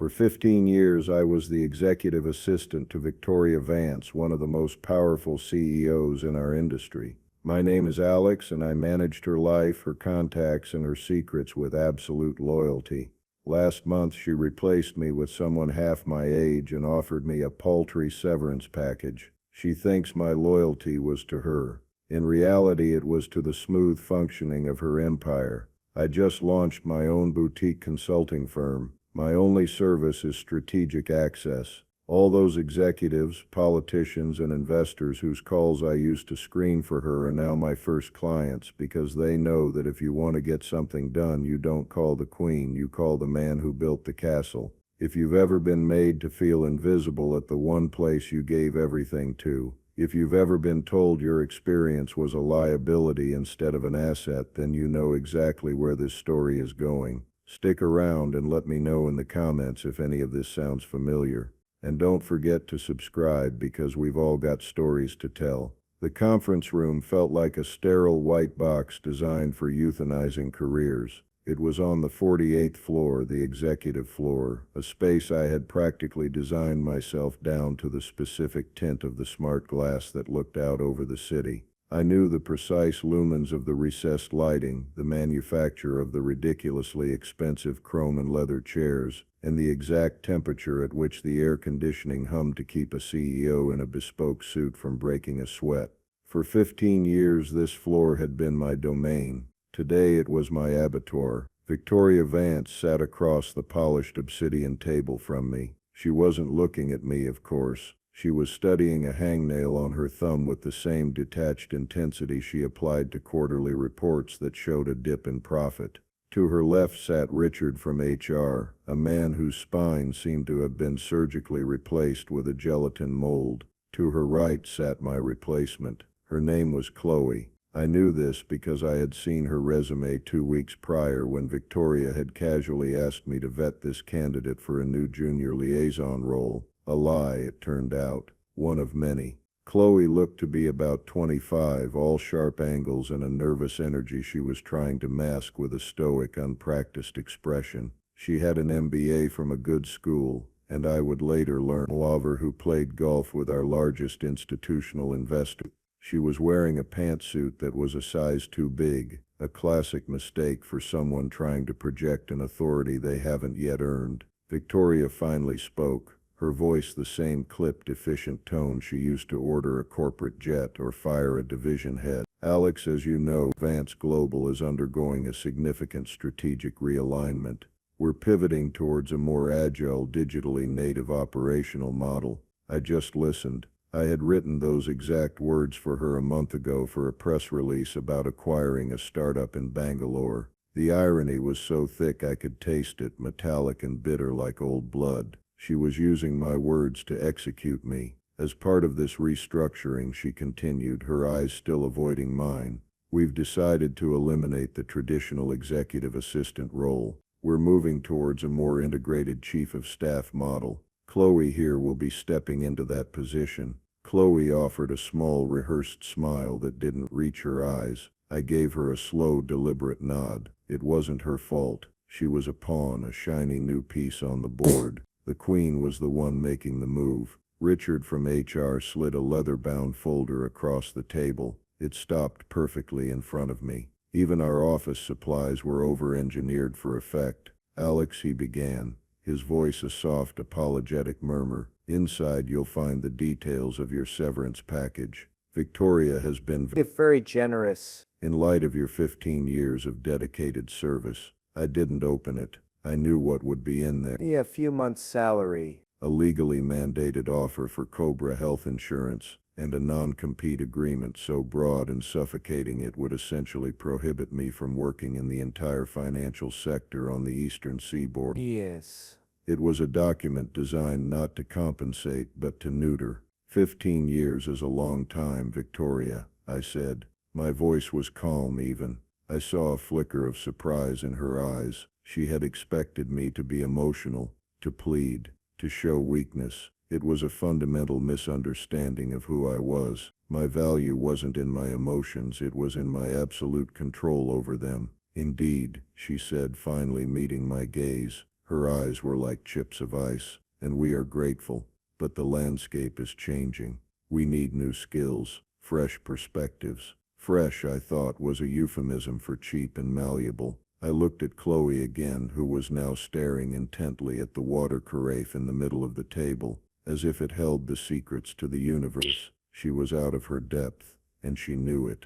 For 15 years, I was the executive assistant to Victoria Vance, one of the most powerful CEOs in our industry. My name is Alex, and I managed her life, her contacts, and her secrets with absolute loyalty. Last month, she replaced me with someone half my age and offered me a paltry severance package. She thinks my loyalty was to her. In reality, it was to the smooth functioning of her empire. I just launched my own boutique consulting firm. My only service is strategic access. All those executives, politicians, and investors whose calls I used to screen for her are now my first clients because they know that if you want to get something done, you don't call the queen, you call the man who built the castle. If you've ever been made to feel invisible at the one place you gave everything to, if you've ever been told your experience was a liability instead of an asset, then you know exactly where this story is going. Stick around and let me know in the comments if any of this sounds familiar. And don't forget to subscribe because we've all got stories to tell. The conference room felt like a sterile white box designed for euthanizing careers. It was on the 48th floor, the executive floor, a space I had practically designed myself down to the specific tint of the smart glass that looked out over the city. I knew the precise lumens of the recessed lighting, the manufacture of the ridiculously expensive chrome and leather chairs, and the exact temperature at which the air conditioning hummed to keep a CEO in a bespoke suit from breaking a sweat. For 15 years this floor had been my domain. Today it was my abattoir. Victoria Vance sat across the polished obsidian table from me. She wasn't looking at me, of course. She was studying a hangnail on her thumb with the same detached intensity she applied to quarterly reports that showed a dip in profit. To her left sat Richard from HR, a man whose spine seemed to have been surgically replaced with a gelatin mold. To her right sat my replacement. Her name was Chloe. I knew this because I had seen her resume 2 weeks prior when Victoria had casually asked me to vet this candidate for a new junior liaison role. A lie, it turned out. One of many. Chloe looked to be about 25, all sharp angles and a nervous energy she was trying to mask with a stoic, unpracticed expression. She had an MBA from a good school, and I would later learn a lover who played golf with our largest institutional investor. She was wearing a pantsuit that was a size too big, a classic mistake for someone trying to project an authority they haven't yet earned. Victoria finally spoke. Her voice the same clipped, efficient tone she used to order a corporate jet or fire a division head. Alex, as you know, Vance Global is undergoing a significant strategic realignment. We're pivoting towards a more agile, digitally native operational model. I just listened. I had written those exact words for her a month ago for a press release about acquiring a startup in Bangalore. The irony was so thick I could taste it, metallic and bitter like old blood. She was using my words to execute me. As part of this restructuring, she continued, her eyes still avoiding mine, we've decided to eliminate the traditional executive assistant role. We're moving towards a more integrated chief of staff model. Chloe here will be stepping into that position. Chloe offered a small, rehearsed smile that didn't reach her eyes. I gave her a slow, deliberate nod. It wasn't her fault. She was a pawn, a shiny new piece on the board. The queen was the one making the move. Richard from HR slid a leather-bound folder across the table. It stopped perfectly in front of me. Even our office supplies were over-engineered for effect. Alex, he began, his voice a soft, apologetic murmur. Inside you'll find the details of your severance package. Victoria has been very generous. In light of your 15 years of dedicated service. I didn't open it. I knew what would be in there. A few months' salary. A legally mandated offer for Cobra health insurance, and a non-compete agreement so broad and suffocating it would essentially prohibit me from working in the entire financial sector on the eastern seaboard. Yes. It was a document designed not to compensate but to neuter. 15 years is a long time, Victoria, I said. My voice was calm even. I saw a flicker of surprise in her eyes. She had expected me to be emotional, to plead, to show weakness. It was a fundamental misunderstanding of who I was. My value wasn't in my emotions, it was in my absolute control over them. Indeed, she said, finally meeting my gaze. Her eyes were like chips of ice. "And we are grateful. But the landscape is changing. We need new skills, fresh perspectives." Fresh, I thought, was a euphemism for cheap and malleable. I looked at Chloe again, who was now staring intently at the water carafe in the middle of the table, as if it held the secrets to the universe. She was out of her depth, and she knew it.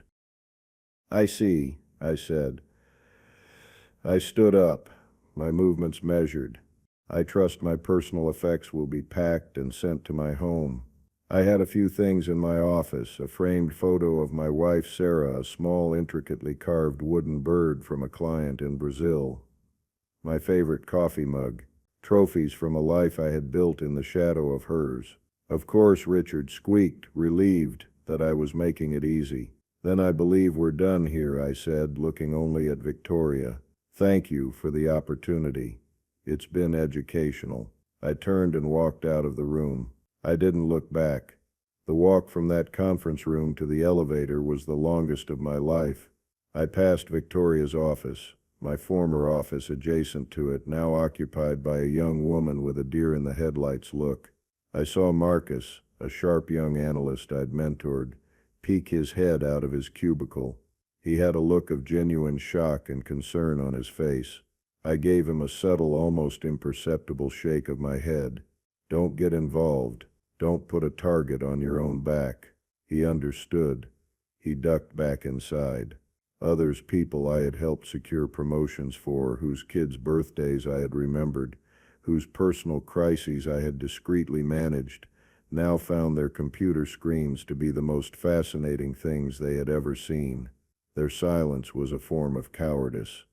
"I see," I said. I stood up, my movements measured. "I trust my personal effects will be packed and sent to my home." I had a few things in my office: a framed photo of my wife Sarah, a small intricately carved wooden bird from a client in Brazil, my favorite coffee mug, trophies from a life I had built in the shadow of hers. "Of course," Richard squeaked, relieved that I was making it easy. "Then I believe we're done here," I said, looking only at Victoria. "Thank you for the opportunity. It's been educational." I turned and walked out of the room. I didn't look back. The walk from that conference room to the elevator was the longest of my life. I passed Victoria's office, my former office adjacent to it, now occupied by a young woman with a deer-in-the-headlights look. I saw Marcus, a sharp young analyst I'd mentored, peek his head out of his cubicle. He had a look of genuine shock and concern on his face. I gave him a subtle, almost imperceptible shake of my head. "Don't get involved. Don't put a target on your own back." He understood. He ducked back inside. Others, people I had helped secure promotions for, whose kids' birthdays I had remembered, whose personal crises I had discreetly managed, now found their computer screens to be the most fascinating things they had ever seen. Their silence was a form of cowardice.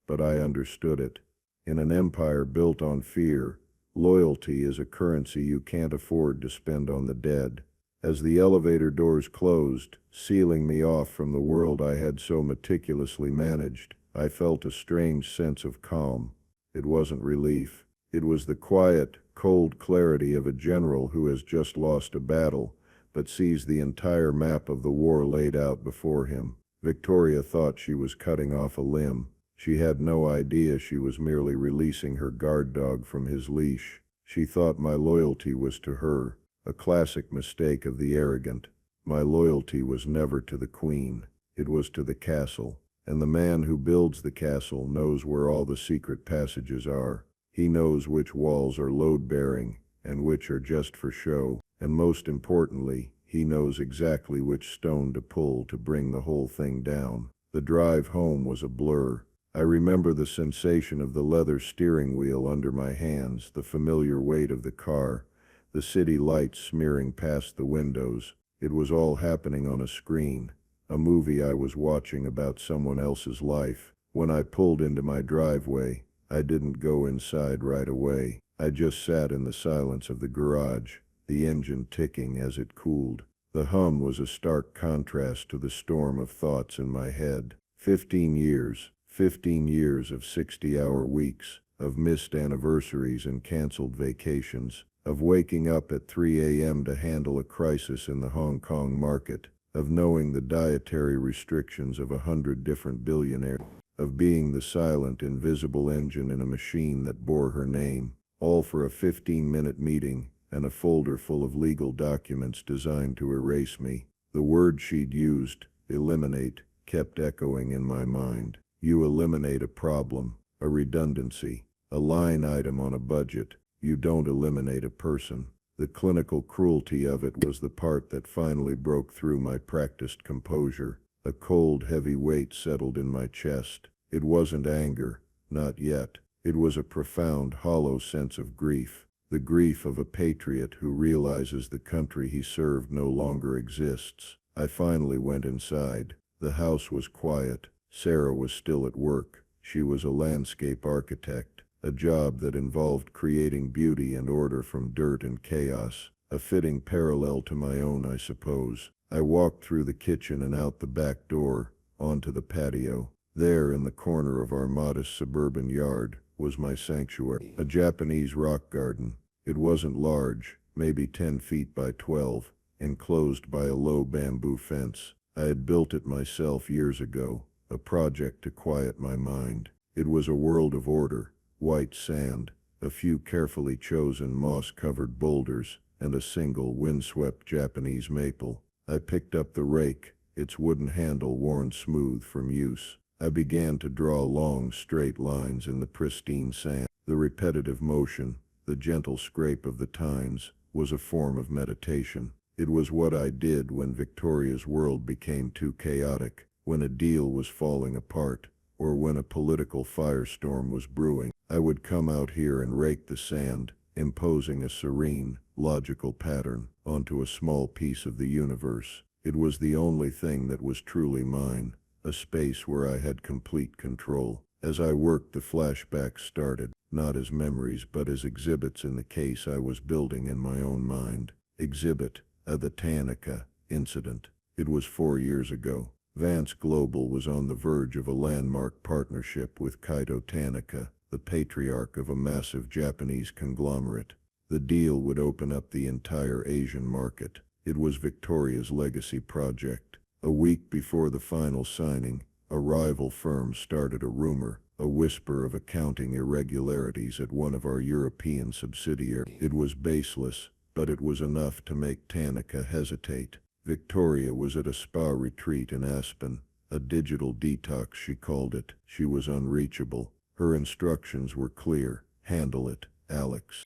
But I understood it. In an empire built on fear, loyalty is a currency you can't afford to spend on the dead. As the elevator doors closed, sealing me off from the world I had so meticulously managed, I felt a strange sense of calm. It wasn't relief. It was the quiet, cold clarity of a general who has just lost a battle, but sees the entire map of the war laid out before him. Victoria thought she was cutting off a limb. She had no idea she was merely releasing her guard dog from his leash. She thought my loyalty was to her, a classic mistake of the arrogant. My loyalty was never to the queen. It was to the castle. And the man who builds the castle knows where all the secret passages are. He knows which walls are load-bearing and which are just for show. And most importantly, he knows exactly which stone to pull to bring the whole thing down. The drive home was a blur. I remember the sensation of the leather steering wheel under my hands, the familiar weight of the car, the city lights smearing past the windows. It was all happening on a screen, a movie I was watching about someone else's life. When I pulled into my driveway, I didn't go inside right away. I just sat in the silence of the garage, the engine ticking as it cooled. The hum was a stark contrast to the storm of thoughts in my head. 15 years. 15 years of 60-hour weeks, of missed anniversaries and canceled vacations, of waking up at 3 a.m. to handle a crisis in the Hong Kong market, of knowing the dietary restrictions of 100 different billionaires, of being the silent, invisible engine in a machine that bore her name, all for a 15-minute meeting and a folder full of legal documents designed to erase me. The word she'd used, eliminate, kept echoing in my mind. You eliminate a problem, a redundancy, a line item on a budget. You don't eliminate a person. The clinical cruelty of it was the part that finally broke through my practiced composure. A cold, heavy weight settled in my chest. It wasn't anger, not yet. It was a profound, hollow sense of grief. The grief of a patriot who realizes the country he served no longer exists. I finally went inside. The house was quiet. Sarah was still at work. She was a landscape architect, a job that involved creating beauty and order from dirt and chaos, a fitting parallel to my own, I suppose. I walked through the kitchen and out the back door, onto the patio. There, in the corner of our modest suburban yard, was my sanctuary, a Japanese rock garden. It wasn't large, maybe 10 feet by 12, enclosed by a low bamboo fence. I had built it myself years ago. A project to quiet my mind. It was a world of order, white sand, a few carefully chosen moss-covered boulders, and a single windswept Japanese maple. I picked up the rake, its wooden handle worn smooth from use. I began to draw long, straight lines in the pristine sand. The repetitive motion, the gentle scrape of the tines, was a form of meditation. It was what I did when Victoria's world became too chaotic, when a deal was falling apart, or when a political firestorm was brewing. I would come out here and rake the sand, imposing a serene, logical pattern onto a small piece of the universe. It was the only thing that was truly mine, a space where I had complete control. As I worked, the flashbacks started, not as memories but as exhibits in the case I was building in my own mind. Exhibit: the Tanaka incident. It was 4 years ago. Vance Global was on the verge of a landmark partnership with Kaito Tanaka, the patriarch of a massive Japanese conglomerate. The deal would open up the entire Asian market. It was Victoria's legacy project. A week before the final signing, a rival firm started a rumor, a whisper of accounting irregularities at one of our European subsidiaries. It was baseless, but it was enough to make Tanaka hesitate. Victoria was at a spa retreat in Aspen, a digital detox she called it. She was unreachable. Her instructions were clear: handle it, Alex.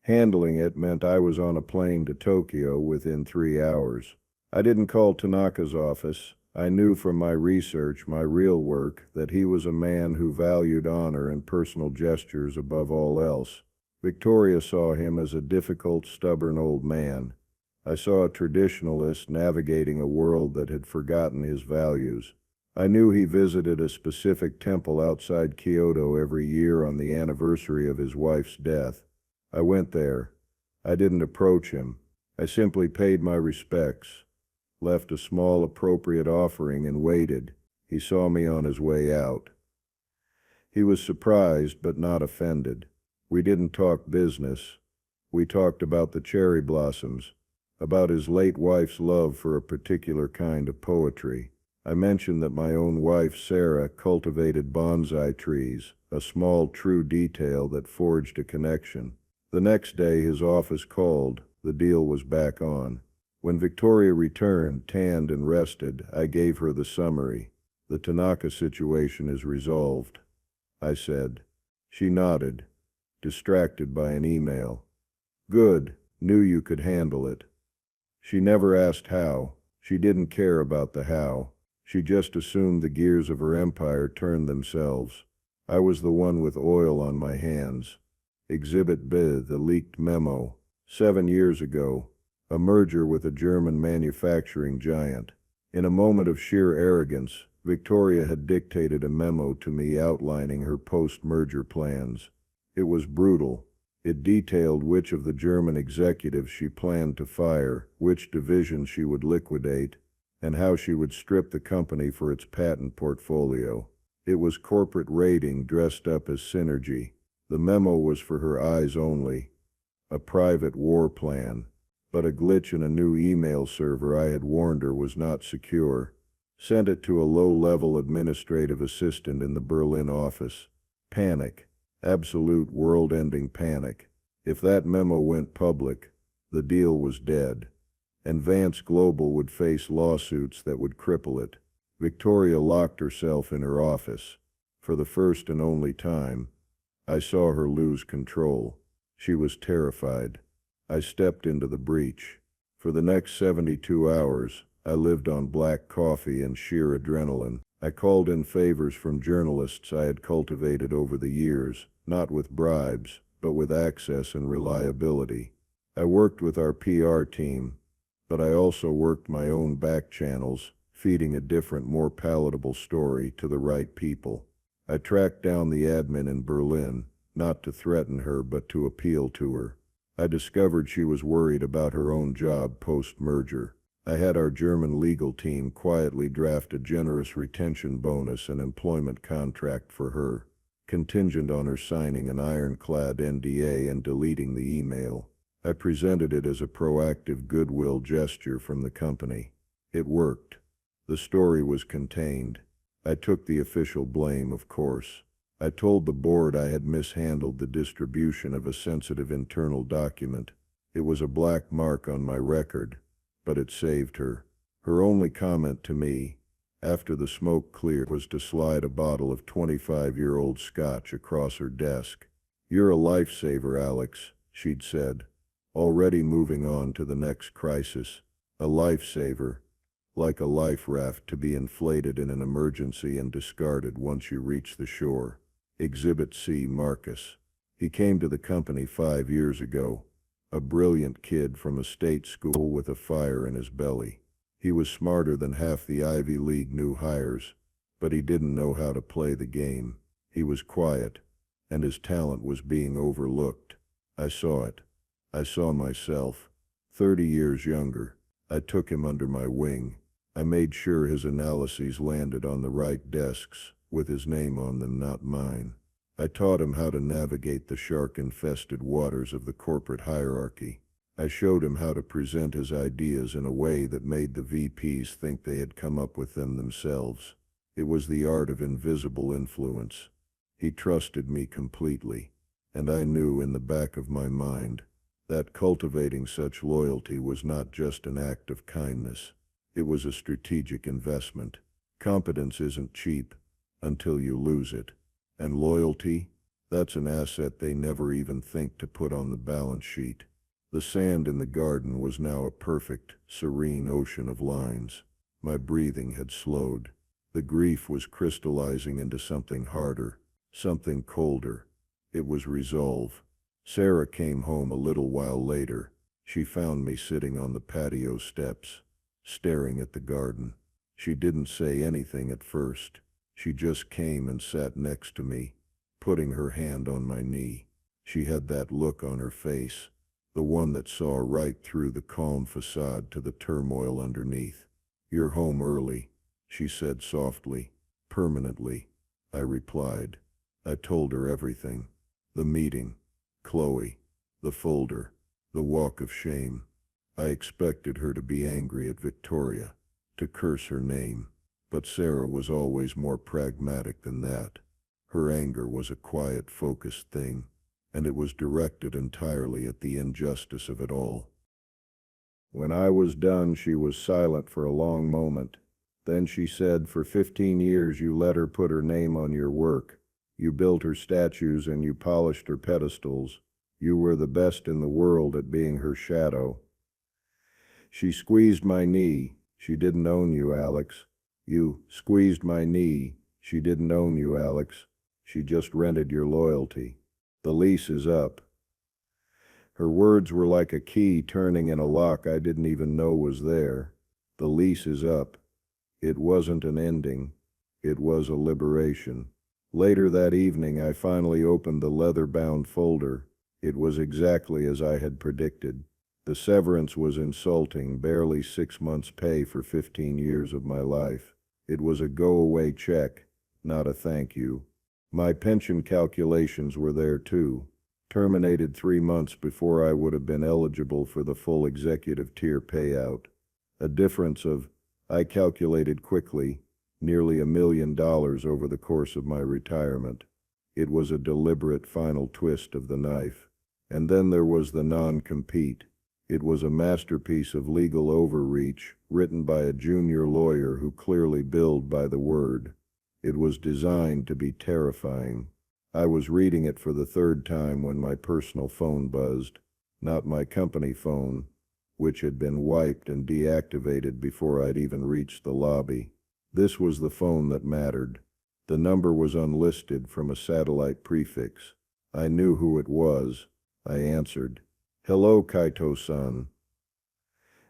Handling it meant I was on a plane to Tokyo within 3 hours. I didn't call Tanaka's office. I knew from my research, my real work, that he was a man who valued honor and personal gestures above all else. Victoria saw him as a difficult, stubborn old man. I saw a traditionalist navigating a world that had forgotten his values. I knew he visited a specific temple outside Kyoto every year on the anniversary of his wife's death. I went there. I didn't approach him. I simply paid my respects, left a small appropriate offering, and waited. He saw me on his way out. He was surprised but not offended. We didn't talk business. We talked about the cherry blossoms, about his late wife's love for a particular kind of poetry. I mentioned that my own wife, Sarah, cultivated bonsai trees, a small true detail that forged a connection. The next day his office called. The deal was back on. When Victoria returned, tanned and rested, I gave her the summary. "The Tanaka situation is resolved," I said. She nodded, distracted by an email. "Good. Knew you could handle it." She never asked how. She didn't care about the how. She just assumed the gears of her empire turned themselves. I was the one with oil on my hands. Exhibit B, the leaked memo. 7 years ago, a merger with a German manufacturing giant. In a moment of sheer arrogance, Victoria had dictated a memo to me outlining her post-merger plans. It was brutal. It detailed which of the German executives she planned to fire, which division she would liquidate, and how she would strip the company for its patent portfolio. It was corporate raiding dressed up as synergy. The memo was for her eyes only, a private war plan, but a glitch in a new email server I had warned her was not secure. Sent it to a low-level administrative assistant in the Berlin office. Panic. Absolute world-ending panic. If that memo went public, the deal was dead, and Vance Global would face lawsuits that would cripple it. Victoria locked herself in her office. For the first and only time, I saw her lose control. She was terrified. I stepped into the breach. For the next 72 hours, I lived on black coffee and sheer adrenaline. I called in favors from journalists I had cultivated over the years, not with bribes, but with access and reliability. I worked with our PR team, but I also worked my own back channels, feeding a different, more palatable story to the right people. I tracked down the admin in Berlin, not to threaten her but to appeal to her. I discovered she was worried about her own job post-merger. I had our German legal team quietly draft a generous retention bonus and employment contract for her, contingent on her signing an ironclad NDA and deleting the email. I presented it as a proactive goodwill gesture from the company. It worked. The story was contained. I took the official blame, of course. I told the board I had mishandled the distribution of a sensitive internal document. It was a black mark on my record, but it saved her. Her only comment to me, after the smoke cleared, was to slide a bottle of 25-year-old scotch across her desk. "You're a lifesaver, Alex," she'd said, already moving on to the next crisis. A lifesaver, like a life raft to be inflated in an emergency and discarded once you reach the shore. Exhibit C. Marcus. He came to the company 5 years ago, a brilliant kid from a state school with a fire in his belly. He was smarter than half the Ivy League new hires, but he didn't know how to play the game. He was quiet, and his talent was being overlooked. I saw it. I saw myself, 30 years younger. I took him under my wing. I made sure his analyses landed on the right desks, with his name on them, not mine. I taught him how to navigate the shark-infested waters of the corporate hierarchy. I showed him how to present his ideas in a way that made the VPs think they had come up with them themselves. It was the art of invisible influence. He trusted me completely, and I knew in the back of my mind that cultivating such loyalty was not just an act of kindness. It was a strategic investment. Competence isn't cheap until you lose it. And loyalty, that's an asset they never even think to put on the balance sheet. The sand in the garden was now a perfect, serene ocean of lines. My breathing had slowed. The grief was crystallizing into something harder, something colder. It was resolve. Sarah came home a little while later. She found me sitting on the patio steps, staring at the garden. She didn't say anything at first. She just came and sat next to me, putting her hand on my knee. She had that look on her face, the one that saw right through the calm facade to the turmoil underneath. "You're home early," she said softly. "Permanently," I replied. I told her everything. The meeting, Chloe, the folder, the walk of shame. I expected her to be angry at Victoria, to curse her name. But Sarah was always more pragmatic than that. Her anger was a quiet, focused thing, and it was directed entirely at the injustice of it all. When I was done, she was silent for a long moment. Then she said, "For 15 years you let her put her name on your work. You built her statues and you polished her pedestals. You were the best in the world at being her shadow." She squeezed my knee. "She didn't own you, Alex." "You squeezed my knee. She didn't own you, Alex. She just rented your loyalty. The lease is up." Her words were like a key turning in a lock I didn't even know was there. The lease is up. It wasn't an ending. It was a liberation. Later that evening, I finally opened the leather-bound folder. It was exactly as I had predicted. The severance was insulting, barely 6 months' pay for 15 years of my life. It was a go-away check, not a thank you. My pension calculations were there too. Terminated 3 months before I would have been eligible for the full executive tier payout. A difference of, I calculated quickly, nearly $1 million over the course of my retirement. It was a deliberate final twist of the knife. And then there was the non-compete. It was a masterpiece of legal overreach, written by a junior lawyer who clearly billed by the word. It was designed to be terrifying. I was reading it for the 3rd time when my personal phone buzzed. Not my company phone, which had been wiped and deactivated before I'd even reached the lobby. This was the phone that mattered. The number was unlisted from a satellite prefix. I knew who it was. I answered. "Hello, Kaito-san."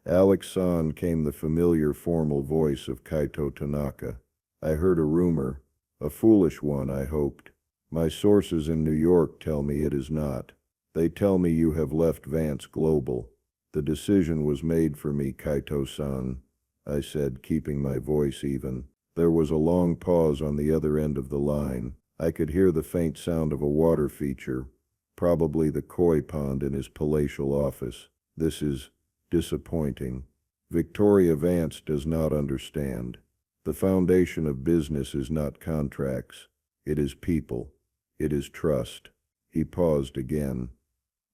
"Alex-san," came the familiar formal voice of Kaito Tanaka. I heard a rumor, a foolish one, I hoped. "My sources in New York tell me it is not. They tell me you have left Vance Global. The decision was made for me, Kaito-san," I said, keeping my voice even. There was a long pause on the other end of the line. I could hear the faint sound of a water feature, probably the koi pond in his palatial office. "This is disappointing. Victoria Vance does not understand. The foundation of business is not contracts. It is people. It is trust. He paused again.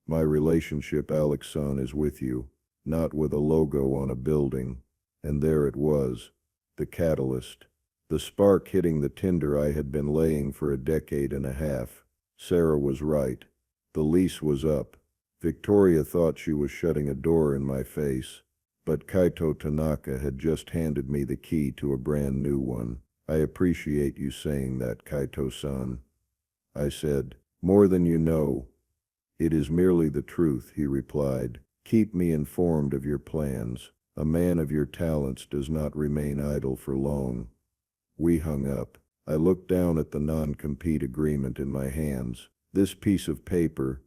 My relationship, Alex son, is with you, not with a logo on a building. And there it was, the catalyst. The spark hitting the tinder I had been laying for a decade and a half. Sarah was right. The lease was up. Victoria thought she was shutting a door in my face, but Kaito Tanaka had just handed me the key to a brand new one. I appreciate you saying that, Kaito-san, I said. More than you know. It is merely the truth, he replied. Keep me informed of your plans. A man of your talents does not remain idle for long. We hung up. I looked down at the non-compete agreement in my hands. This piece of paper,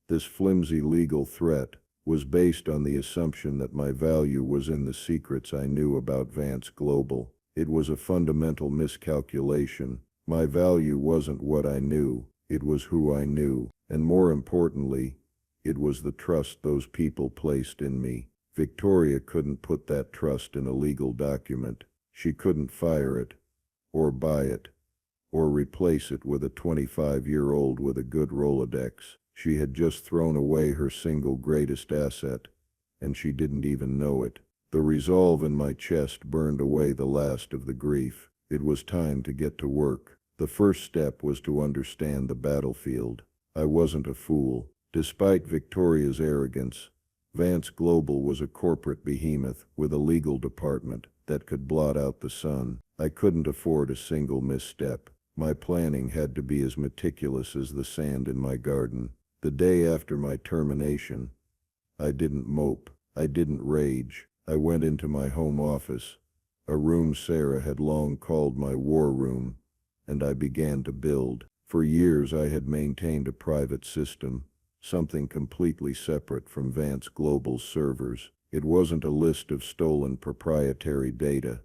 this flimsy legal threat, was based on the assumption that my value was in the secrets I knew about Vance Global. It was a fundamental miscalculation. My value wasn't what I knew, it was who I knew, and more importantly, it was the trust those people placed in me. Victoria couldn't put that trust in a legal document. She couldn't fire it, or buy it, or replace it with a 25-year-old with a good Rolodex. She had just thrown away her single greatest asset, and she didn't even know it. The resolve in my chest burned away the last of the grief. It was time to get to work. The first step was to understand the battlefield. I wasn't a fool. Despite Victoria's arrogance, Vance Global was a corporate behemoth with a legal department that could blot out the sun. I couldn't afford a single misstep. My planning had to be as meticulous as the sand in my garden. The day after my termination, I didn't mope. I didn't rage. I went into my home office, a room Sarah had long called my war room, and I began to build. For years I had maintained a private system, something completely separate from Vance Global's servers. It wasn't a list of stolen proprietary data.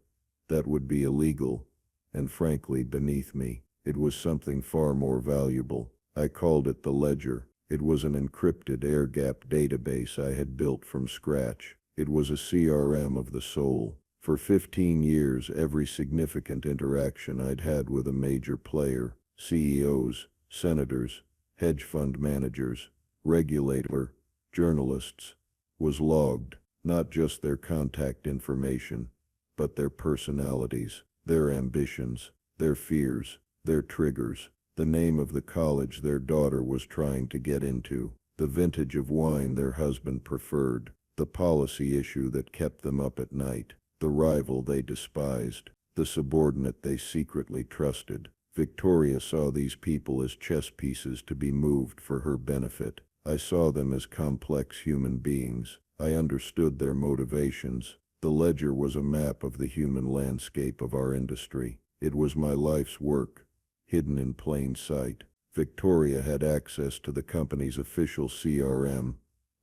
That would be illegal, and frankly beneath me. It was something far more valuable. I called it the ledger. It was an encrypted air-gapped database I had built from scratch. It was a CRM of the soul. For 15 years, every significant interaction I'd had with a major player, CEOs, senators, hedge fund managers, regulator, journalists, was logged. Not just their contact information, but their personalities, their ambitions, their fears, their triggers, the name of the college their daughter was trying to get into, the vintage of wine their husband preferred, the policy issue that kept them up at night, the rival they despised, the subordinate they secretly trusted. Victoria saw these people as chess pieces to be moved for her benefit. I saw them as complex human beings. I understood their motivations. The ledger was a map of the human landscape of our industry. It was my life's work, hidden in plain sight. Victoria had access to the company's official CRM,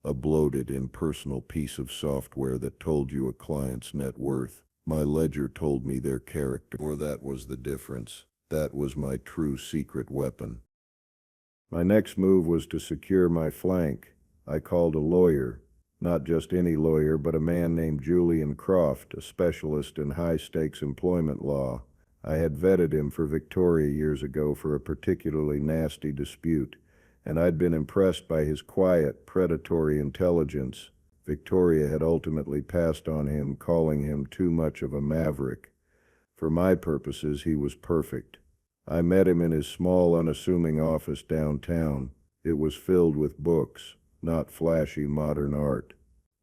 a bloated, impersonal piece of software that told you a client's net worth. My ledger told me their character, or that was the difference. That was my true secret weapon. My next move was to secure my flank. I called a lawyer. Not just any lawyer, but a man named Julian Croft, a specialist in high-stakes employment law. I had vetted him for Victoria years ago for a particularly nasty dispute, and I'd been impressed by his quiet, predatory intelligence. Victoria had ultimately passed on him, calling him too much of a maverick. For my purposes, he was perfect. I met him in his small, unassuming office downtown. It was filled with books, not flashy modern art.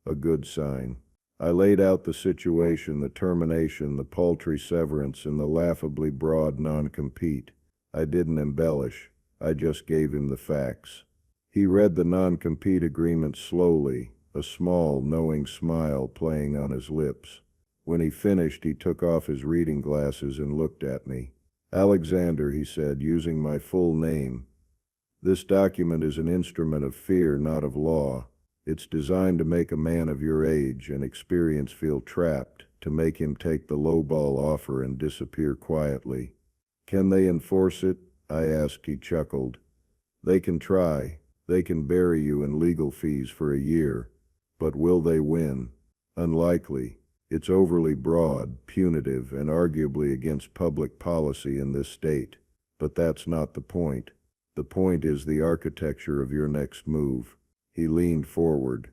A good sign. I laid out the situation, the termination, the paltry severance, and the laughably broad non-compete. I didn't embellish. I just gave him the facts. He read the non-compete agreement slowly, a small, knowing smile playing on his lips. When he finished, he took off his reading glasses and looked at me. Alexander, he said, using my full name. This document is an instrument of fear, not of law. It's designed to make a man of your age and experience feel trapped, to make him take the lowball offer and disappear quietly. Can they enforce it? I asked. He chuckled. They can try. They can bury you in legal fees for a year. But will they win? Unlikely. It's overly broad, punitive, and arguably against public policy in this state. But that's not the point. The point is the architecture of your next move. He leaned forward.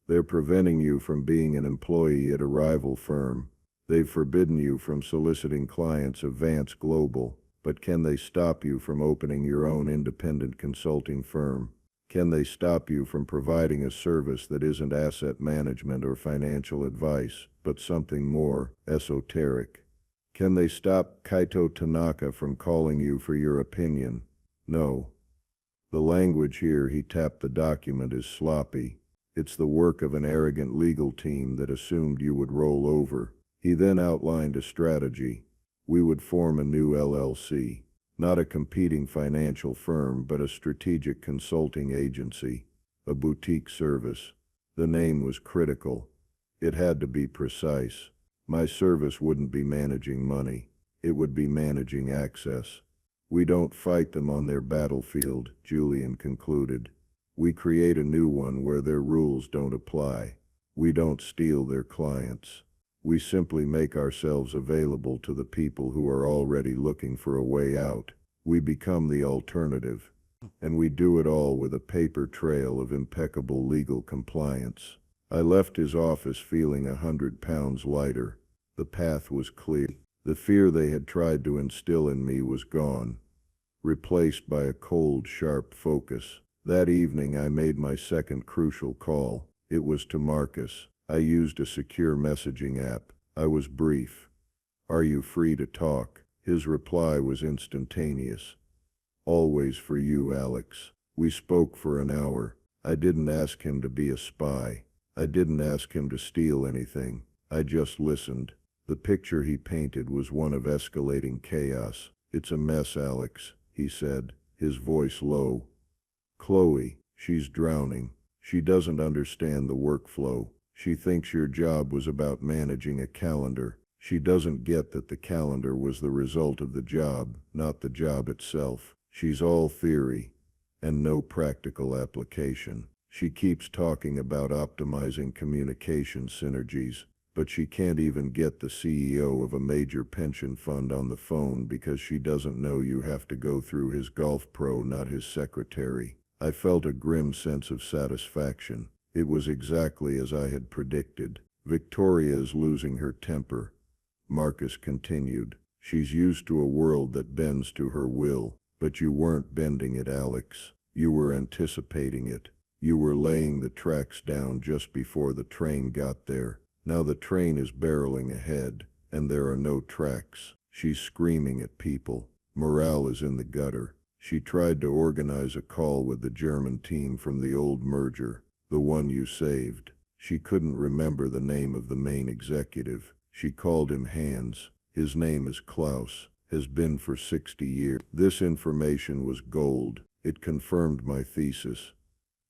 They're preventing you from being an employee at a rival firm. They've forbidden you from soliciting clients of Vance Global, but can they stop you from opening your own independent consulting firm? Can they stop you from providing a service that isn't asset management or financial advice, but something more esoteric? Can they stop Kaito Tanaka from calling you for your opinion? No. The language here, he tapped the document, is sloppy. It's the work of an arrogant legal team that assumed you would roll over. He then outlined a strategy. We would form a new LLC. Not a competing financial firm, but a strategic consulting agency, a boutique service. The name was critical. It had to be precise. My service wouldn't be managing money. It would be managing access. We don't fight them on their battlefield, Julian concluded. We create a new one where their rules don't apply. We don't steal their clients. We simply make ourselves available to the people who are already looking for a way out. We become the alternative. And we do it all with a paper trail of impeccable legal compliance. I left his office feeling 100 pounds lighter. The path was clear. The fear they had tried to instill in me was gone, replaced by a cold, sharp focus. That evening I made my second crucial call. It was to Marcus. I used a secure messaging app. I was brief. Are you free to talk? His reply was instantaneous. Always for you, Alex. We spoke for an hour. I didn't ask him to be a spy. I didn't ask him to steal anything. I just listened. The picture he painted was one of escalating chaos. It's a mess, Alex, he said, his voice low. Chloe, she's drowning. She doesn't understand the workflow. She thinks your job was about managing a calendar. She doesn't get that the calendar was the result of the job, not the job itself. She's all theory and no practical application. She keeps talking about optimizing communication synergies, but she can't even get the CEO of a major pension fund on the phone because she doesn't know you have to go through his golf pro, not his secretary. I felt a grim sense of satisfaction. It was exactly as I had predicted. Victoria is losing her temper. Marcus continued. She's used to a world that bends to her will. But you weren't bending it, Alex. You were anticipating it. You were laying the tracks down just before the train got there. Now the train is barreling ahead, and there are no tracks. She's screaming at people. Morale is in the gutter. She tried to organize a call with the German team from the old merger, the one you saved. She couldn't remember the name of the main executive. She called him Hans. His name is Klaus. Has been for 60 years. This information was gold. It confirmed my thesis.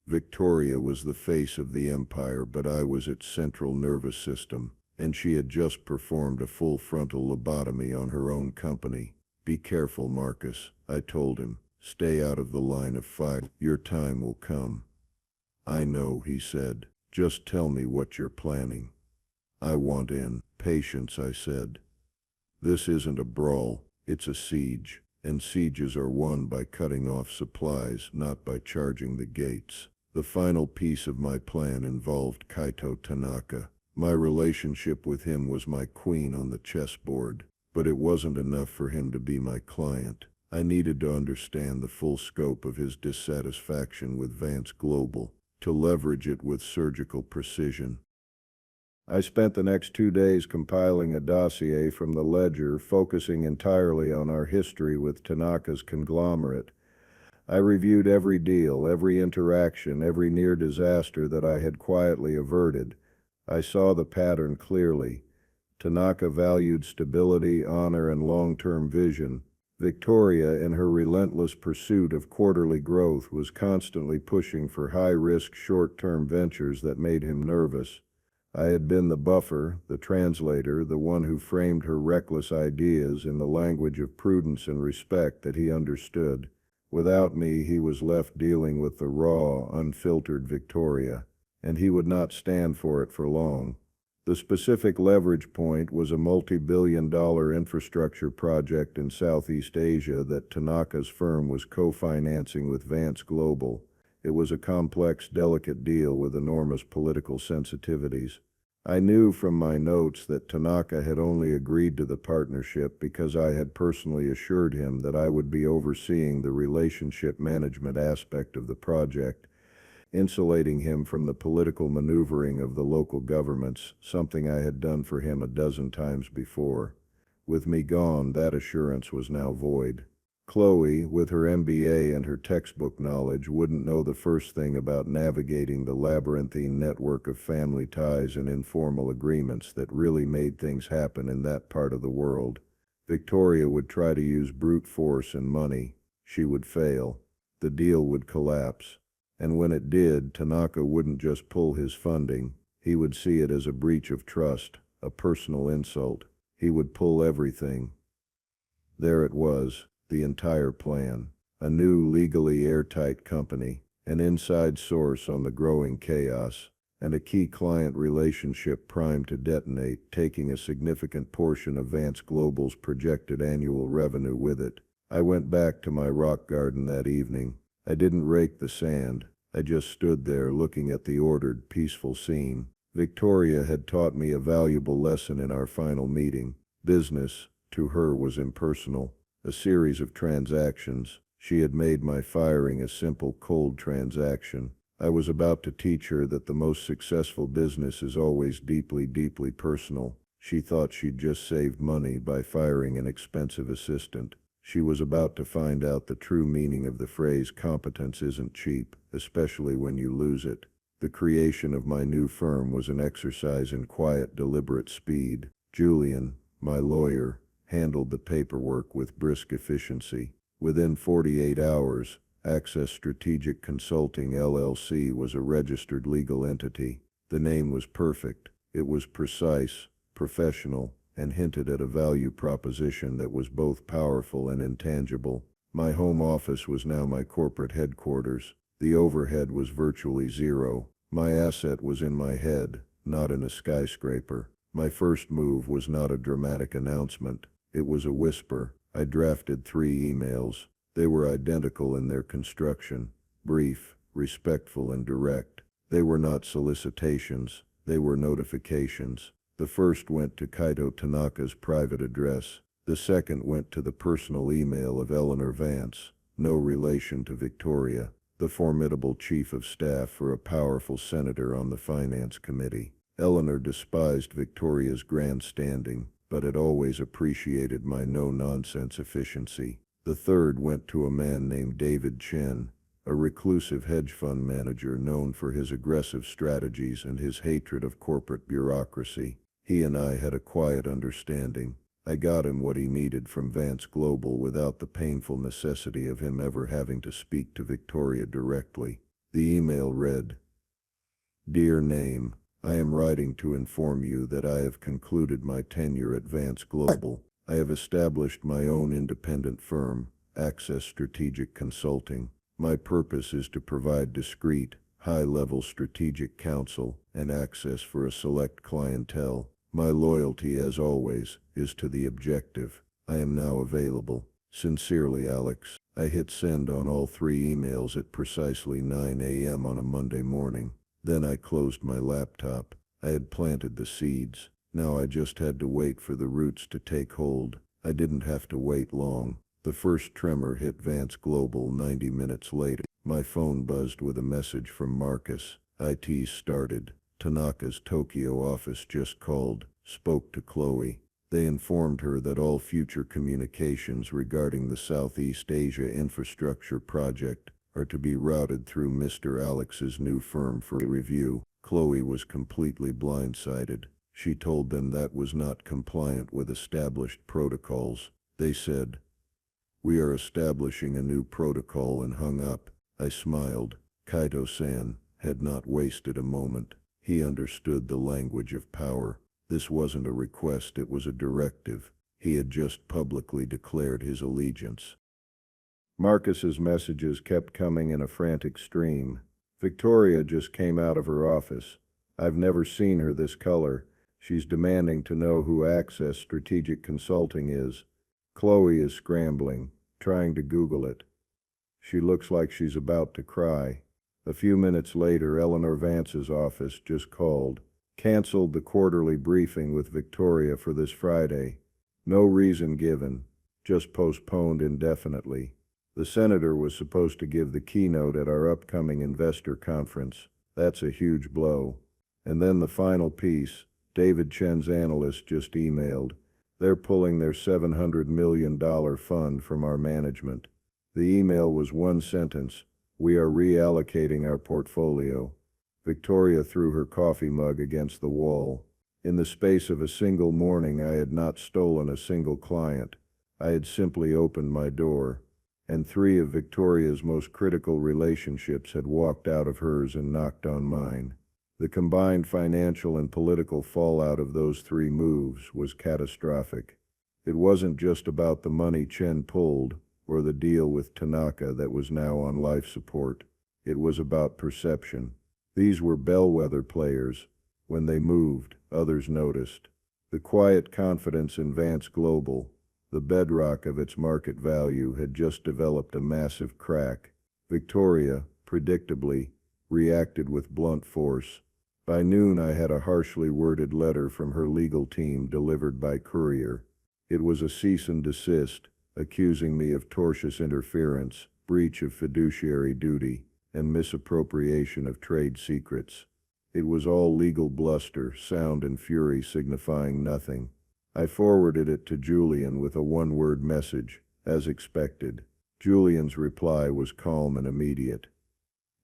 Victoria was the face of the empire, but I was its central nervous system, and she had just performed a full frontal lobotomy on her own company. Be careful, Marcus, I told him. Stay out of the line of fire. Your time will come. I know, he said. Just tell me what you're planning. I want in. Patience, I said. This isn't a brawl. It's a siege, and sieges are won by cutting off supplies, not by charging the gates. The final piece of my plan involved Kaito Tanaka. My relationship with him was my queen on the chessboard, but it wasn't enough for him to be my client. I needed to understand the full scope of his dissatisfaction with Vance Global, to leverage it with surgical precision. I spent the next 2 days compiling a dossier from the ledger, focusing entirely on our history with Tanaka's conglomerate. I reviewed every deal, every interaction, every near disaster that I had quietly averted. I saw the pattern clearly. Tanaka valued stability, honor, and long-term vision. Victoria, in her relentless pursuit of quarterly growth, was constantly pushing for high-risk, short-term ventures that made him nervous. I had been the buffer, the translator, the one who framed her reckless ideas in the language of prudence and respect that he understood. Without me, he was left dealing with the raw, unfiltered Victoria, and he would not stand for it for long. The specific leverage point was a multi-billion-dollar infrastructure project in Southeast Asia that Tanaka's firm was co-financing with Vance Global. It was a complex, delicate deal with enormous political sensitivities. I knew from my notes that Tanaka had only agreed to the partnership because I had personally assured him that I would be overseeing the relationship management aspect of the project, insulating him from the political maneuvering of the local governments, something I had done for him a dozen times before. With me gone, that assurance was now void. Chloe, with her MBA and her textbook knowledge, wouldn't know the first thing about navigating the labyrinthine network of family ties and informal agreements that really made things happen in that part of the world. Victoria would try to use brute force and money. She would fail. The deal would collapse. And when it did, Tanaka wouldn't just pull his funding. He would see it as a breach of trust, a personal insult. He would pull everything. There it was, the entire plan. A new, legally airtight company, an inside source on the growing chaos, and a key client relationship primed to detonate, taking a significant portion of Vance Global's projected annual revenue with it. I went back to my rock garden that evening. I didn't rake the sand. I just stood there looking at the ordered, peaceful scene. Victoria had taught me a valuable lesson in our final meeting. Business, to her, was impersonal. A series of transactions. She had made my firing a simple, cold transaction. I was about to teach her that the most successful business is always deeply, deeply personal. She thought she'd just saved money by firing an expensive assistant. She was about to find out the true meaning of the phrase competence isn't cheap, especially when you lose it. The creation of my new firm was an exercise in quiet, deliberate speed. Julian, my lawyer, handled the paperwork with brisk efficiency. Within 48 hours, Access Strategic Consulting LLC was a registered legal entity. The name was perfect. It was precise, professional, and hinted at a value proposition that was both powerful and intangible. My home office was now my corporate headquarters. The overhead was virtually zero. My asset was in my head, not in a skyscraper. My first move was not a dramatic announcement. It was a whisper. I drafted 3 emails. They were identical in their construction, brief, respectful, and direct. They were not solicitations. They were notifications. The first went to Kaito Tanaka's private address. The second went to the personal email of Eleanor Vance, no relation to Victoria, the formidable chief of staff for a powerful senator on the finance committee. Eleanor despised Victoria's grandstanding, but had always appreciated my no-nonsense efficiency. The third went to a man named David Chen, a reclusive hedge fund manager known for his aggressive strategies and his hatred of corporate bureaucracy. He and I had a quiet understanding. I got him what he needed from Vance Global without the painful necessity of him ever having to speak to Victoria directly. The email read, "Dear Name, I am writing to inform you that I have concluded my tenure at Vance Global. I have established my own independent firm, Access Strategic Consulting. My purpose is to provide discreet, high-level strategic counsel and access for a select clientele. My loyalty, as always, is to the objective. I am now available. Sincerely, Alex." I hit send on all 3 emails at precisely 9 a.m. on a Monday morning. Then I closed my laptop. I had planted the seeds. Now I just had to wait for the roots to take hold. I didn't have to wait long. The first tremor hit Vance Global 90 minutes later. My phone buzzed with a message from Marcus. IT started. Tanaka's Tokyo office just called, spoke to Chloe. They informed her that all future communications regarding the Southeast Asia infrastructure project are to be routed through Mr. Alex's new firm for review. Chloe was completely blindsided. She told them that was not compliant with established protocols. They said, "We are establishing a new protocol," and hung up. I smiled. Kaito-san had not wasted a moment. He understood the language of power. This wasn't a request, it was a directive. He had just publicly declared his allegiance. Marcus's messages kept coming in a frantic stream. Victoria just came out of her office. I've never seen her this color. She's demanding to know who Access Strategic Consulting is. Chloe is scrambling, trying to Google it. She looks like she's about to cry. A few minutes later, Eleanor Vance's office just called. Canceled the quarterly briefing with Victoria for this Friday. No reason given, just postponed indefinitely. The senator was supposed to give the keynote at our upcoming investor conference. That's a huge blow. And then the final piece, David Chen's analyst just emailed. They're pulling their $700 million fund from our management. The email was one sentence: we are reallocating our portfolio. Victoria threw her coffee mug against the wall. In the space of a single morning, I had not stolen a single client. I had simply opened my door. And 3 of Victoria's most critical relationships had walked out of hers and knocked on mine. The combined financial and political fallout of those 3 moves was catastrophic. It wasn't just about the money Chen pulled, or the deal with Tanaka that was now on life support. It was about perception. These were bellwether players. When they moved, others noticed. The quiet confidence in Vance Global, the bedrock of its market value, had just developed a massive crack. Victoria, predictably, reacted with blunt force. By noon, I had a harshly worded letter from her legal team delivered by courier. It was a cease and desist, accusing me of tortious interference, breach of fiduciary duty, and misappropriation of trade secrets. It was all legal bluster, sound and fury signifying nothing. I forwarded it to Julian with a one-word message, as expected. Julian's reply was calm and immediate.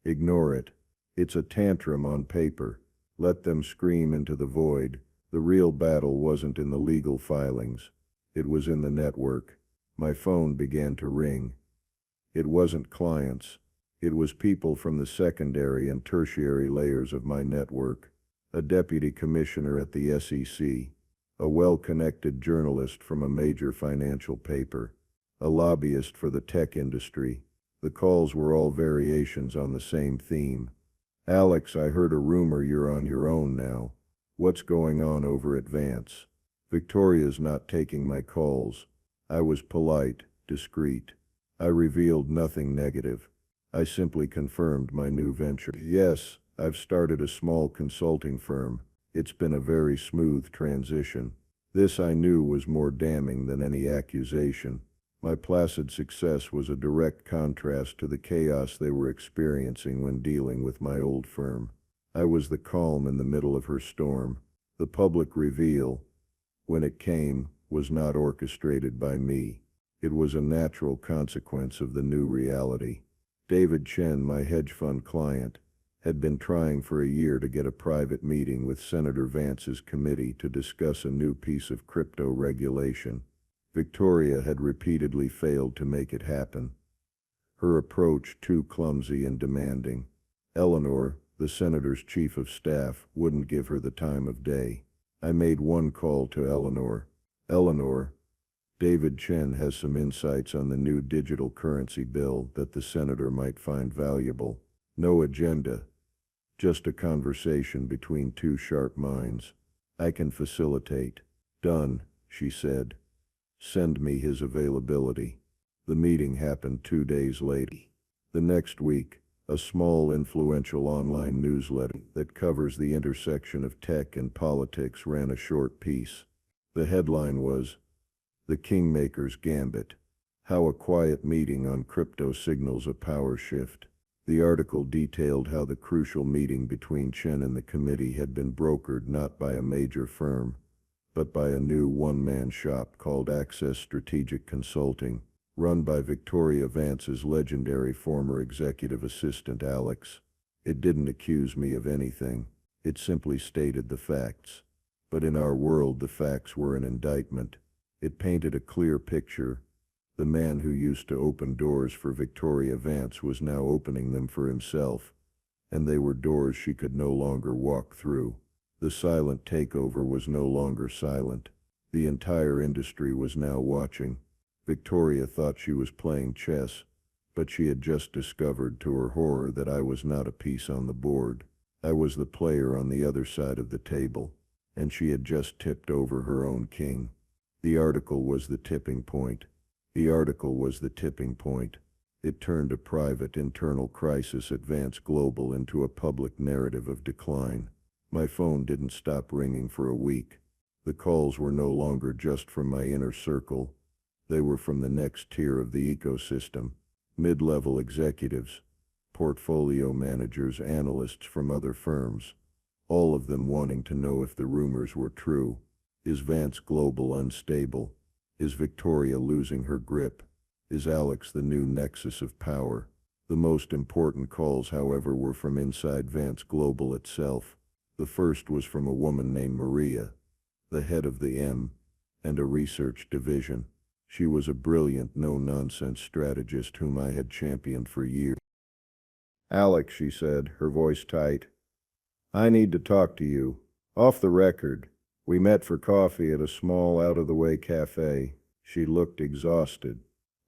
Ignore it. It's a tantrum on paper. Let them scream into the void. The real battle wasn't in the legal filings. It was in the network. My phone began to ring. It wasn't clients. It was people from the secondary and tertiary layers of my network. A deputy commissioner at the SEC. A well-connected journalist from a major financial paper. A lobbyist for the tech industry. The calls were all variations on the same theme. Alex, I heard a rumor you're on your own now. What's going on over at Vance? Victoria's not taking my calls. I was polite, discreet. I revealed nothing negative. I simply confirmed my new venture. Yes, I've started a small consulting firm. It's been a very smooth transition. This, I knew, was more damning than any accusation. My placid success was a direct contrast to the chaos they were experiencing when dealing with my old firm. I was the calm in the middle of her storm. The public reveal, when it came, was not orchestrated by me. It was a natural consequence of the new reality. David Chen, my hedge fund client, had been trying for a year to get a private meeting with Senator Vance's committee to discuss a new piece of crypto regulation. Victoria had repeatedly failed to make it happen. Her approach too clumsy and demanding. Eleanor, the senator's chief of staff, wouldn't give her the time of day. I made one call to Eleanor. Eleanor, David Chen has some insights on the new digital currency bill that the senator might find valuable. No agenda. Just a conversation between 2 sharp minds. I can facilitate. Done, she said. Send me his availability. The meeting happened 2 days later. The next week, a small influential online newsletter that covers the intersection of tech and politics ran a short piece. The headline was, "The Kingmaker's Gambit: How a Quiet Meeting on Crypto Signals a Power Shift." The article detailed how the crucial meeting between Chen and the committee had been brokered not by a major firm, but by a new one-man shop called Access Strategic Consulting, run by Victoria Vance's legendary former executive assistant Alex. It didn't accuse me of anything. It simply stated the facts. But in our world, the facts were an indictment. It painted a clear picture. The man who used to open doors for Victoria Vance was now opening them for himself, and they were doors she could no longer walk through. The silent takeover was no longer silent. The entire industry was now watching. Victoria thought she was playing chess, but she had just discovered to her horror that I was not a piece on the board. I was the player on the other side of the table. and she had just tipped over her own king. The article was the tipping point. The article was the tipping point. It turned a private internal crisis at Vance Global into a public narrative of decline. My phone didn't stop ringing for a week. The calls were no longer just from my inner circle. They were from the next tier of the ecosystem. Mid-level executives, portfolio managers, analysts from other firms, all of them wanting to know if the rumors were true. Is Vance Global unstable? Is Victoria losing her grip? Is Alex the new nexus of power? The most important calls, however, were from inside Vance Global itself. The first was from a woman named Maria, the head of the and a research division. She was a brilliant, no-nonsense strategist whom I had championed for years. "Alex," she said, her voice tight, "I need to talk to you. Off the record. We met for coffee at a small, out-of-the-way cafe." She looked exhausted.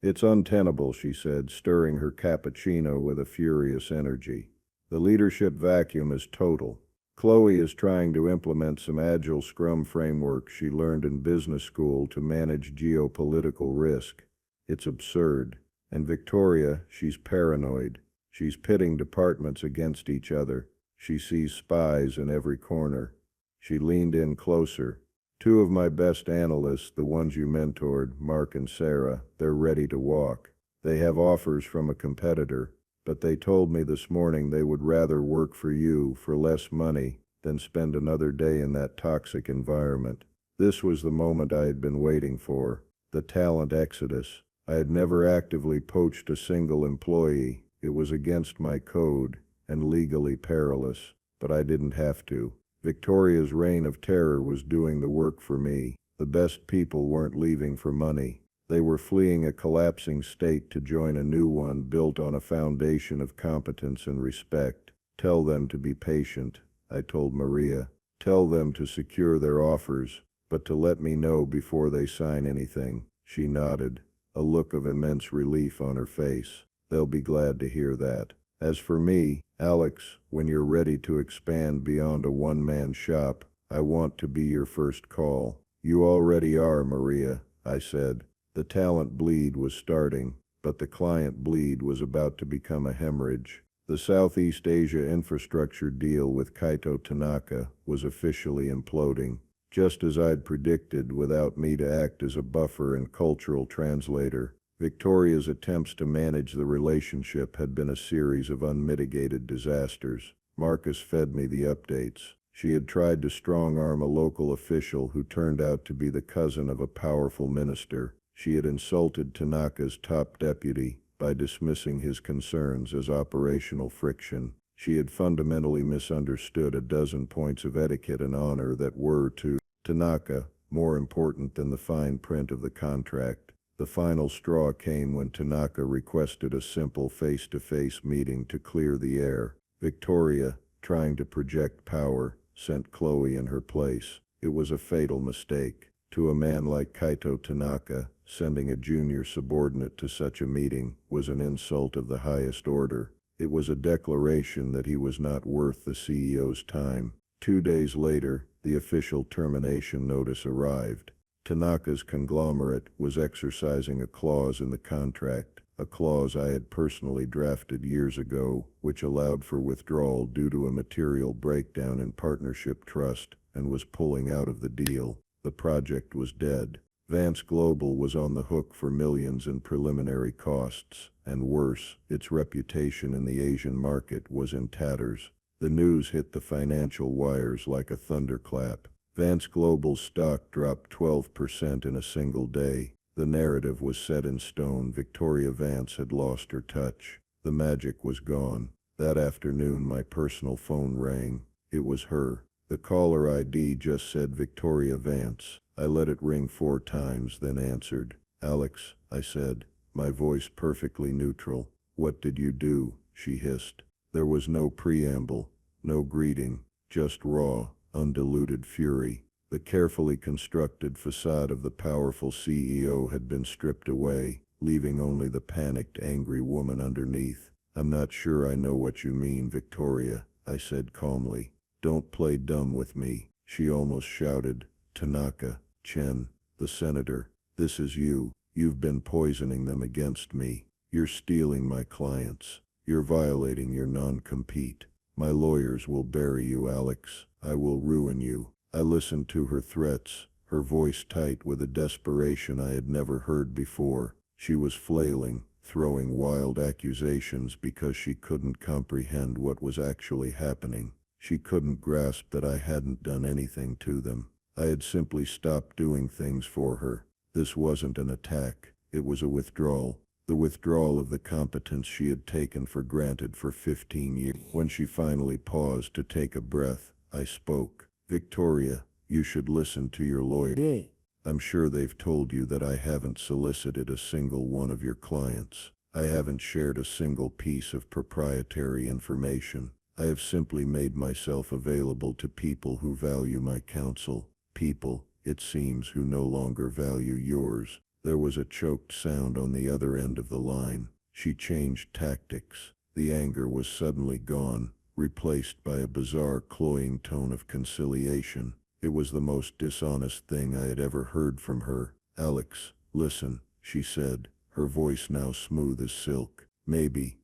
"It's untenable," she said, stirring her cappuccino with a furious energy. "The leadership vacuum is total. Chloe is trying to implement some agile Scrum framework she learned in business school to manage geopolitical risk. It's absurd. And Victoria, she's paranoid. She's pitting departments against each other. She sees spies in every corner." She leaned in closer. "Two of my best analysts, the ones you mentored, Mark and Sarah, they're ready to walk. They have offers from a competitor, but they told me this morning they would rather work for you for less money than spend another day in that toxic environment." This was the moment I had been waiting for, the talent exodus. I had never actively poached a single employee. It was against my code and legally perilous, but I didn't have to. Victoria's reign of terror was doing the work for me. The best people weren't leaving for money. They were fleeing a collapsing state to join a new one built on a foundation of competence and respect. "Tell them to be patient," I told Maria. "Tell them to secure their offers, but to let me know before they sign anything." She nodded, a look of immense relief on her face. "They'll be glad to hear that. As for me, Alex, when you're ready to expand beyond a one-man shop, I want to be your first call." "You already are, Maria," I said. The talent bleed was starting, but the client bleed was about to become a hemorrhage. The Southeast Asia infrastructure deal with Kaito Tanaka was officially imploding, just as I'd predicted, without me to act as a buffer and cultural translator. Victoria's attempts to manage the relationship had been a series of unmitigated disasters. Marcus fed me the updates. She had tried to strong-arm a local official who turned out to be the cousin of a powerful minister. She had insulted Tanaka's top deputy by dismissing his concerns as operational friction. She had fundamentally misunderstood a dozen points of etiquette and honor that were, to Tanaka, more important than the fine print of the contract. The final straw came when Tanaka requested a simple face-to-face meeting to clear the air. Victoria, trying to project power, sent Chloe in her place. It was a fatal mistake. To a man like Kaito Tanaka, sending a junior subordinate to such a meeting was an insult of the highest order. It was a declaration that he was not worth the CEO's time. 2 days later, the official termination notice arrived. Tanaka's conglomerate was exercising a clause in the contract, a clause I had personally drafted years ago, which allowed for withdrawal due to a material breakdown in partnership trust, and was pulling out of the deal. The project was dead. Vance Global was on the hook for millions in preliminary costs, and worse, its reputation in the Asian market was in tatters. The news hit the financial wires like a thunderclap. Vance Global's stock dropped 12% in a single day. The narrative was set in stone. Victoria Vance had lost her touch. The magic was gone. That afternoon my personal phone rang. It was her. The caller ID just said Victoria Vance. I let it ring 4 times, then answered. "Alex," I said, my voice perfectly neutral. "What did you do?" she hissed. There was no preamble, no greeting, just raw, undiluted fury. The carefully constructed facade of the powerful CEO had been stripped away, leaving only the panicked, angry woman underneath. "I'm not sure I know what you mean, Victoria," I said calmly. "Don't play dumb with me." She almost shouted, "Tanaka, Chen, the senator, this is you. You've been poisoning them against me. You're stealing my clients. You're violating your non-compete. My lawyers will bury you, Alex. I will ruin you." I listened to her threats, her voice tight with a desperation I had never heard before. She was flailing, throwing wild accusations because she couldn't comprehend what was actually happening. She couldn't grasp that I hadn't done anything to them. I had simply stopped doing things for her. This wasn't an attack. It was a withdrawal. The withdrawal of the competence she had taken for granted for 15 years. When she finally paused to take a breath, I spoke. "Victoria, you should listen to your lawyer. I'm sure they've told you that I haven't solicited a single one of your clients. I haven't shared a single piece of proprietary information. I have simply made myself available to people who value my counsel. People, it seems, who no longer value yours." There was a choked sound on the other end of the line. She changed tactics. The anger was suddenly gone, replaced by a bizarre, cloying tone of conciliation. It was the most dishonest thing I had ever heard from her. "Alex, listen," she said, her voice now smooth as silk. Maybe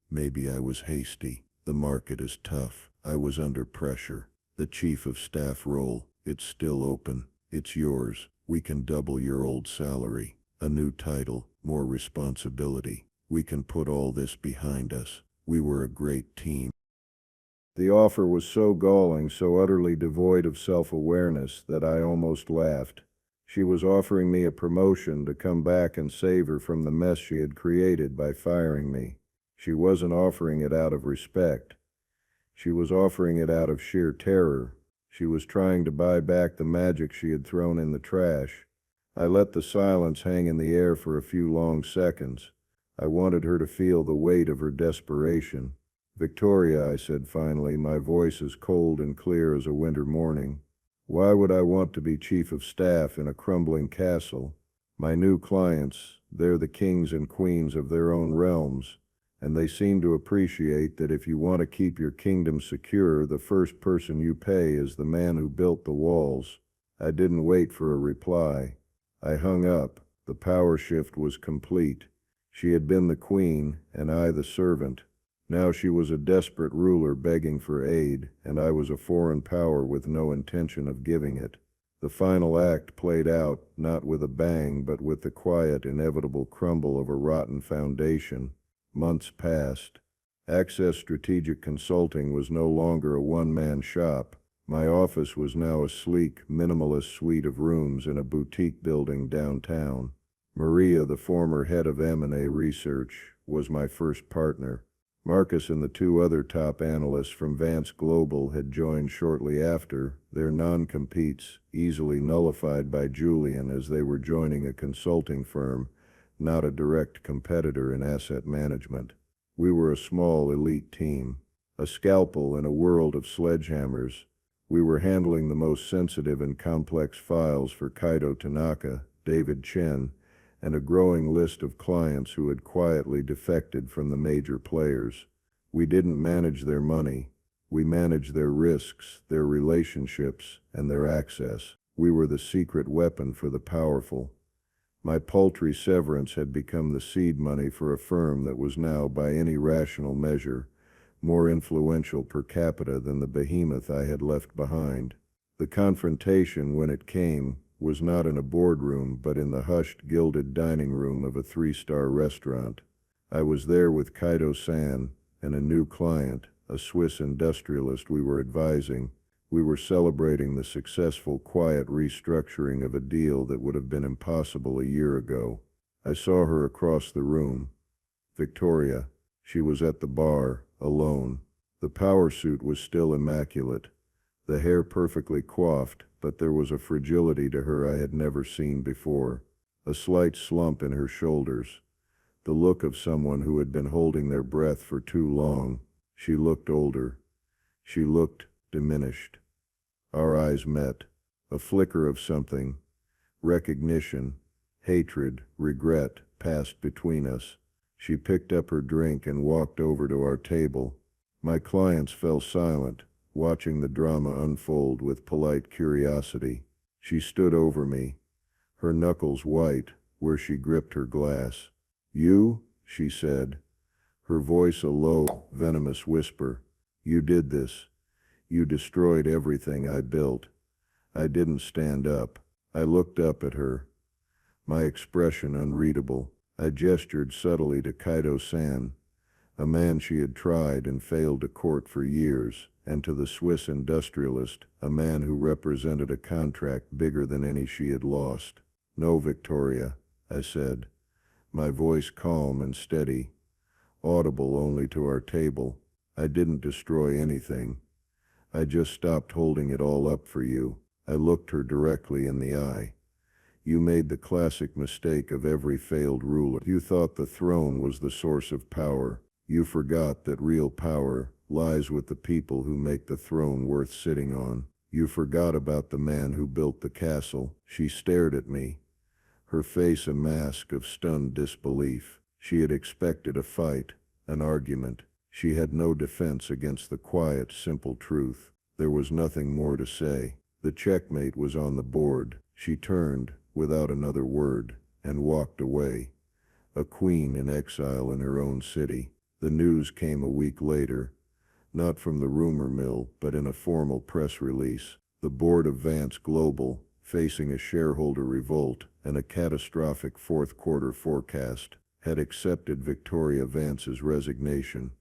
I was hasty. The market is tough. I was under pressure. The chief of staff role, it's still open. It's yours. We can double your old salary. A new title, more responsibility. We can put all this behind us. We were a great team. The offer was so galling, so utterly devoid of self-awareness, that I almost laughed. She was offering me a promotion to come back and save her from the mess she had created by firing me. She wasn't offering it out of respect. She was offering it out of sheer terror. She was trying to buy back the magic she had thrown in the trash. I let the silence hang in the air for a few long seconds. I wanted her to feel the weight of her desperation. "Victoria," I said finally, my voice as cold and clear as a winter morning, "why would I want to be chief of staff in a crumbling castle? My new clients, they're the kings and queens of their own realms, and they seem to appreciate that if you want to keep your kingdom secure, the first person you pay is the man who built the walls." I didn't wait for a reply. I hung up. The power shift was complete. She had been the queen, and I the servant. Now she was a desperate ruler begging for aid, and I was a foreign power with no intention of giving it. The final act played out, not with a bang, but with the quiet, inevitable crumble of a rotten foundation. Months passed. Access Strategic Consulting was no longer a one-man shop. My office was now a sleek, minimalist suite of rooms in a boutique building downtown. Maria, the former head of M&A research, was my first partner. Marcus and the two other top analysts from Vance Global had joined shortly after, their non-competes easily nullified by Julian as they were joining a consulting firm, not a direct competitor in asset management. We were a small, elite team, a scalpel in a world of sledgehammers. We were handling the most sensitive and complex files for Kaido Tanaka, David Chen, and a growing list of clients who had quietly defected from the major players. We didn't manage their money. We managed their risks, their relationships, and their access. We were the secret weapon for the powerful. My paltry severance had become the seed money for a firm that was now, by any rational measure, more influential per capita than the behemoth I had left behind. The confrontation, when it came, was not in a boardroom, but in the hushed, gilded dining room of a 3-star restaurant. I was there with Kaido-san and a new client, a Swiss industrialist we were advising. We were celebrating the successful, quiet restructuring of a deal that would have been impossible a year ago. I saw her across the room. Victoria. She was at the bar, alone. The power suit was still immaculate, the hair perfectly coiffed, but there was a fragility to her I had never seen before, a slight slump in her shoulders, the look of someone who had been holding their breath for too long. She looked older. She looked diminished. Our eyes met. A flicker of something, recognition, hatred, regret, passed between us. She picked up her drink and walked over to our table. My clients fell silent. watching the drama unfold with polite curiosity. She stood over me, her knuckles white where she gripped her glass. "You?" she said, her voice a low, venomous whisper. "You did this. You destroyed everything I built." I didn't stand up. I looked up at her, my expression unreadable. I gestured subtly to Kaido-san, a man she had tried and failed to court for years, and to the Swiss industrialist, a man who represented a contract bigger than any she had lost. "No, Victoria," I said, my voice calm and steady, audible only to our table. "I didn't destroy anything. I just stopped holding it all up for you." I looked her directly in the eye. "You made the classic mistake of every failed ruler. You thought the throne was the source of power. You forgot that real power lies with the people who make the throne worth sitting on. You forgot about the man who built the castle." She stared at me, her face a mask of stunned disbelief. She had expected a fight, an argument. She had no defense against the quiet, simple truth. There was nothing more to say. The checkmate was on the board. She turned, without another word, and walked away, a queen in exile in her own city. The news came a week later, not from the rumor mill, but in a formal press release. The board of Vance Global, facing a shareholder revolt and a catastrophic fourth quarter forecast, had accepted Victoria Vance's resignation,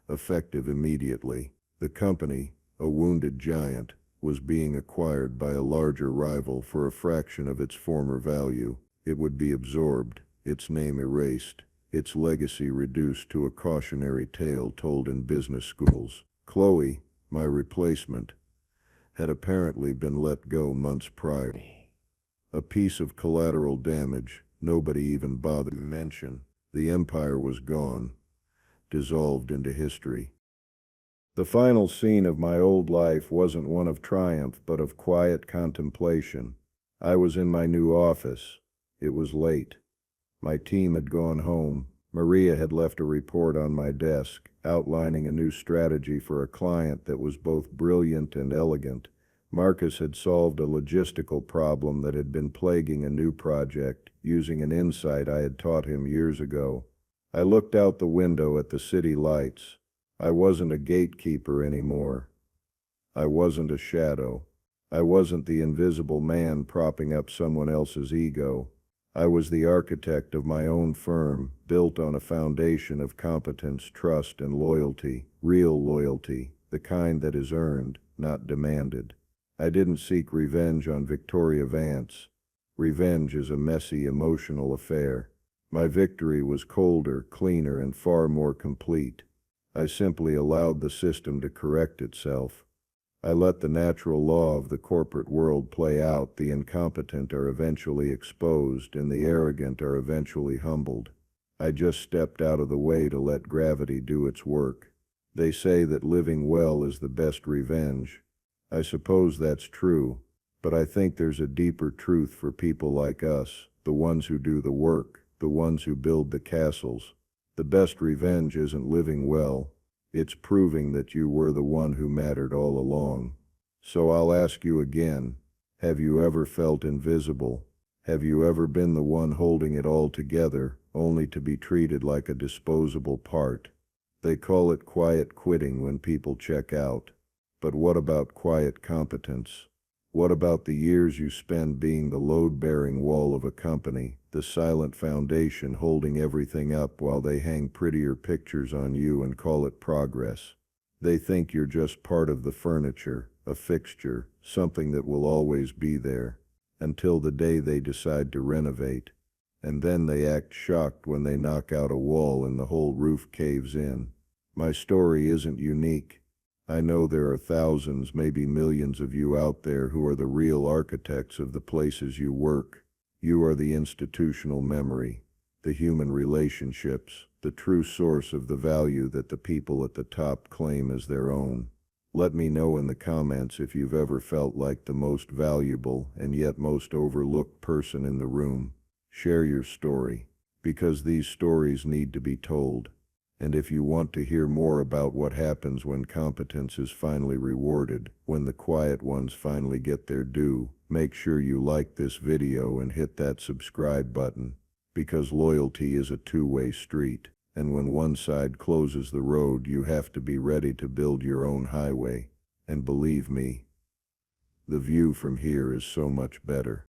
effective immediately. The company, a wounded giant, was being acquired by a larger rival for a fraction of its former value. It would be absorbed, its name erased, its legacy reduced to a cautionary tale told in business schools. Chloe, my replacement, had apparently been let go months prior. A piece of collateral damage nobody even bothered to mention. The empire was gone, dissolved into history. The final scene of my old life wasn't one of triumph, but of quiet contemplation. I was in my new office. It was late. My team had gone home. Maria had left a report on my desk, outlining a new strategy for a client that was both brilliant and elegant. Marcus had solved a logistical problem that had been plaguing a new project, using an insight I had taught him years ago. I looked out the window at the city lights. I wasn't a gatekeeper anymore. I wasn't a shadow. I wasn't the invisible man propping up someone else's ego. I was the architect of my own firm, built on a foundation of competence, trust, and loyalty, real loyalty, the kind that is earned, not demanded. I didn't seek revenge on Victoria Vance. Revenge is a messy, emotional affair. My victory was colder, cleaner, and far more complete. I simply allowed the system to correct itself. I let the natural law of the corporate world play out. The incompetent are eventually exposed, and the arrogant are eventually humbled. I just stepped out of the way to let gravity do its work. They say that living well is the best revenge. I suppose that's true, but I think there's a deeper truth for people like us, the ones who do the work, the ones who build the castles. The best revenge isn't living well. It's proving that you were the one who mattered all along. So I'll ask you again, have you ever felt invisible? Have you ever been the one holding it all together, only to be treated like a disposable part? They call it quiet quitting when people check out. But what about quiet competence? What about the years you spend being the load-bearing wall of a company, the silent foundation holding everything up while they hang prettier pictures on you and call it progress? They think you're just part of the furniture, a fixture, something that will always be there, until the day they decide to renovate. And then they act shocked when they knock out a wall and the whole roof caves in. My story isn't unique. I know there are thousands, maybe millions of you out there who are the real architects of the places you work. You are the institutional memory, the human relationships, the true source of the value that the people at the top claim as their own. Let me know in the comments if you've ever felt like the most valuable and yet most overlooked person in the room. Share your story, because these stories need to be told. And if you want to hear more about what happens when competence is finally rewarded, when the quiet ones finally get their due, make sure you like this video and hit that subscribe button, because loyalty is a two-way street, and when one side closes the road, you have to be ready to build your own highway. And believe me, the view from here is so much better.